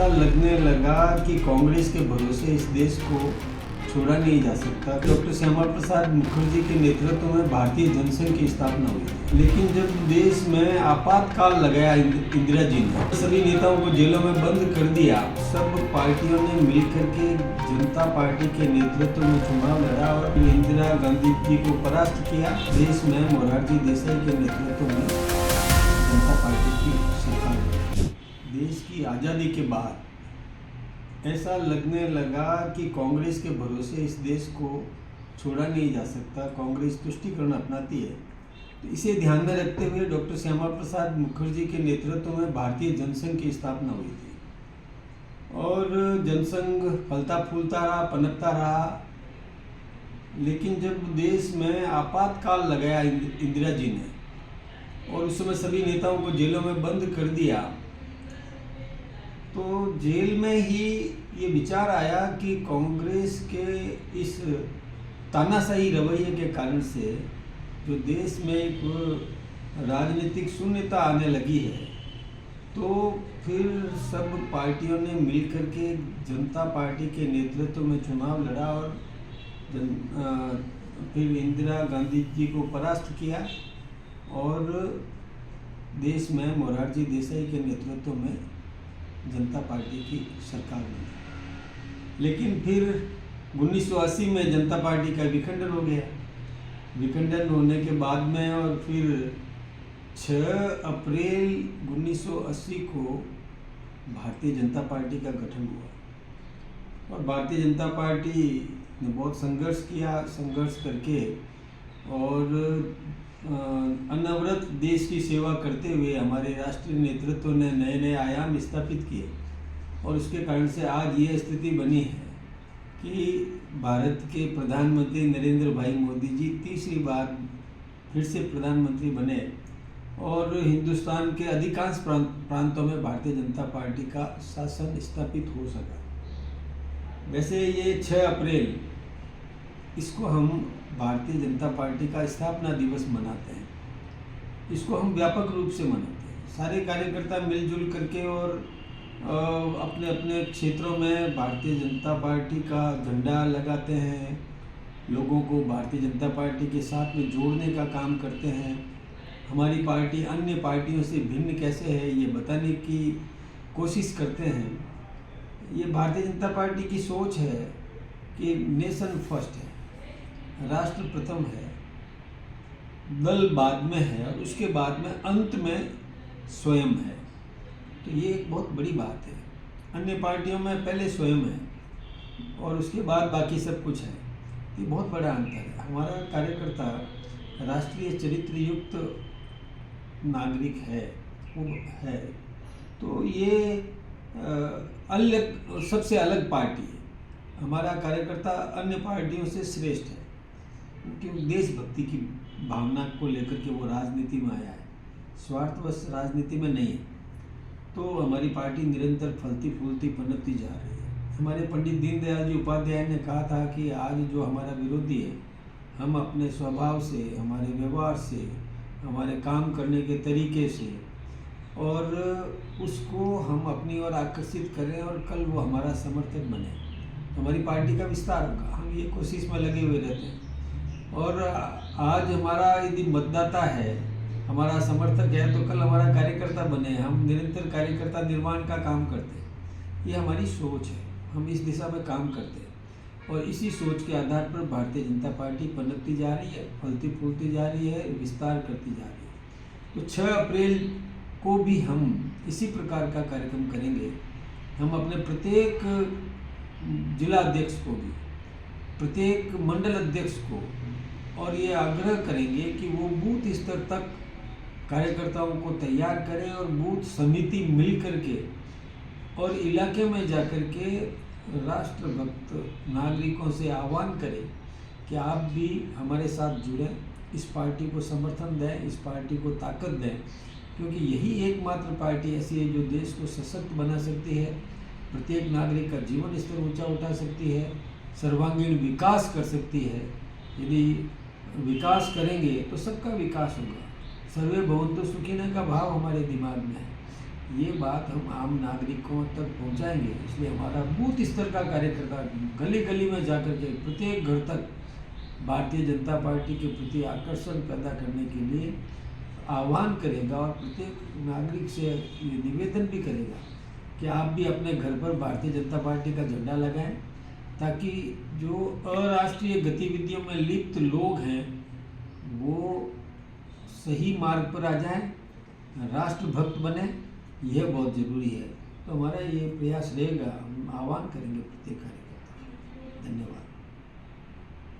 ऐसा लगने लगा कि कांग्रेस के भरोसे इस देश को छोड़ा नहीं जा सकता। डॉक्टर श्यामा प्रसाद मुखर्जी के नेतृत्व में भारतीय जनसंघ की स्थापना हुई थी, लेकिन जब देश में आपातकाल लगाया इंदिरा जी ने, सभी नेताओं को जेलों में बंद कर दिया। सब पार्टियों ने मिलकर के जनता पार्टी के नेतृत्व में चुनाव लड़ा और इंदिरा गांधी जी को परास्त किया। देश में मोरारजी देसाई के नेतृत्व में जनता पार्टी की सरकार बनी। देश की आज़ादी के बाद ऐसा लगने लगा कि कांग्रेस के भरोसे इस देश को छोड़ा नहीं जा सकता। कांग्रेस तुष्टीकरण अपनाती है, तो इसे ध्यान में रखते हुए डॉक्टर श्यामा प्रसाद मुखर्जी के नेतृत्व में भारतीय जनसंघ की स्थापना हुई थी और जनसंघ फलता फूलता रहा, पनपता रहा। लेकिन जब देश में आपातकाल लगाया इंदिरा जी ने और उस समय सभी नेताओं को जेलों में बंद कर दिया, तो जेल में ही ये विचार आया कि कांग्रेस के इस तानाशाही रवैये के कारण से जो देश में एक राजनीतिक शून्यता आने लगी है, तो फिर सब पार्टियों ने मिलकर के जनता पार्टी के नेतृत्व में चुनाव लड़ा और फिर इंदिरा गांधी जी को परास्त किया और देश में मोरारजी देसाई के नेतृत्व में जनता पार्टी की सरकार बनी। लेकिन फिर 1980 में जनता पार्टी का विखंडन हो गया। विखंडन होने के बाद में और फिर 6 अप्रैल 1980 को भारतीय जनता पार्टी का गठन हुआ और भारतीय जनता पार्टी ने बहुत संघर्ष किया। संघर्ष करके और अनवरत देश की सेवा करते हुए हमारे राष्ट्रीय नेतृत्व ने नए नए आयाम स्थापित किए और उसके कारण से आज ये स्थिति बनी है कि भारत के प्रधानमंत्री नरेंद्र भाई मोदी जी तीसरी बार फिर से प्रधानमंत्री बने और हिंदुस्तान के अधिकांश प्रांतों में भारतीय जनता पार्टी का शासन स्थापित हो सका। वैसे ये 6 अप्रैल इसको हम भारतीय जनता पार्टी का स्थापना दिवस मनाते हैं। इसको हम व्यापक रूप से मनाते हैं। सारे कार्यकर्ता मिलजुल करके और अपने अपने क्षेत्रों में भारतीय जनता पार्टी का झंडा लगाते हैं, लोगों को भारतीय जनता पार्टी के साथ में जोड़ने का काम करते हैं। हमारी पार्टी अन्य पार्टियों से भिन्न कैसे है ये बताने की कोशिश करते हैं। ये भारतीय जनता पार्टी की सोच है कि नेशन फर्स्ट है, राष्ट्र प्रथम है, दल बाद में है और उसके बाद में अंत में स्वयं है। तो ये एक बहुत बड़ी बात है। अन्य पार्टियों में पहले स्वयं है और उसके बाद बाकी सब कुछ है। ये बहुत बड़ा अंतर है। हमारा कार्यकर्ता राष्ट्रीय चरित्र युक्त नागरिक है, वो है। तो ये अलग, सबसे अलग पार्टी है। हमारा कार्यकर्ता अन्य पार्टियों से श्रेष्ठ है क्योंकि देशभक्ति की भावना को लेकर के वो राजनीति में आया है, स्वार्थवश राजनीति में नहीं है। तो हमारी पार्टी निरंतर फलती फूलती पनपती जा रही है। हमारे पंडित दीनदयाल जी उपाध्याय ने कहा था कि आज जो हमारा विरोधी है, हम अपने स्वभाव से, हमारे व्यवहार से, हमारे काम करने के तरीके से और उसको हम अपनी ओर आकर्षित करें और कल वो हमारा समर्थक बने, हमारी पार्टी का विस्तार होगा। हम ये कोशिश में लगे हुए रहते हैं और आज हमारा यदि मतदाता है, हमारा समर्थक है, तो कल हमारा कार्यकर्ता बने। हम निरंतर कार्यकर्ता निर्माण का काम करते हैं। ये हमारी सोच है, हम इस दिशा में काम करते हैं और इसी सोच के आधार पर भारतीय जनता पार्टी पनपती जा रही है, फलती फूलती जा रही है, विस्तार करती जा रही है। तो 6 अप्रैल को भी हम इसी प्रकार का कार्यक्रम करेंगे। हम अपने प्रत्येक जिला अध्यक्ष को भी, प्रत्येक मंडल अध्यक्ष को और ये आग्रह करेंगे कि वो बूथ स्तर तक कार्यकर्ताओं को तैयार करें और बूथ समिति मिल करके और इलाके में जाकर के राष्ट्रभक्त नागरिकों से आह्वान करें कि आप भी हमारे साथ जुड़ें, इस पार्टी को समर्थन दें, इस पार्टी को ताकत दें, क्योंकि यही एकमात्र पार्टी ऐसी है जो देश को सशक्त बना सकती है, प्रत्येक नागरिक का जीवन स्तर ऊंचा उठा सकती है, सर्वांगीण विकास कर सकती है। यदि विकास करेंगे तो सबका विकास होगा। सर्वे भवन्तु सुखिनः का भाव हमारे दिमाग में है। ये बात हम आम नागरिकों तक पहुंचाएंगे। इसलिए हमारा बूथ स्तर का कार्यकर्ता गली गली में जाकर के प्रत्येक घर तक भारतीय जनता पार्टी के प्रति आकर्षण पैदा करने के लिए आह्वान करेगा और प्रत्येक नागरिक से ये निवेदन भी करेगा कि आप भी अपने घर पर भारतीय जनता पार्टी का झंडा लगाएं, ताकि जो अराष्ट्रीय गतिविधियों में लिप्त लोग हैं वो सही मार्ग पर आ जाएं, राष्ट्रभक्त बने। यह बहुत ज़रूरी है। तो हमारा ये प्रयास रहेगा, हम आह्वान करेंगे प्रत्येक कार्यकर्ता। धन्यवाद।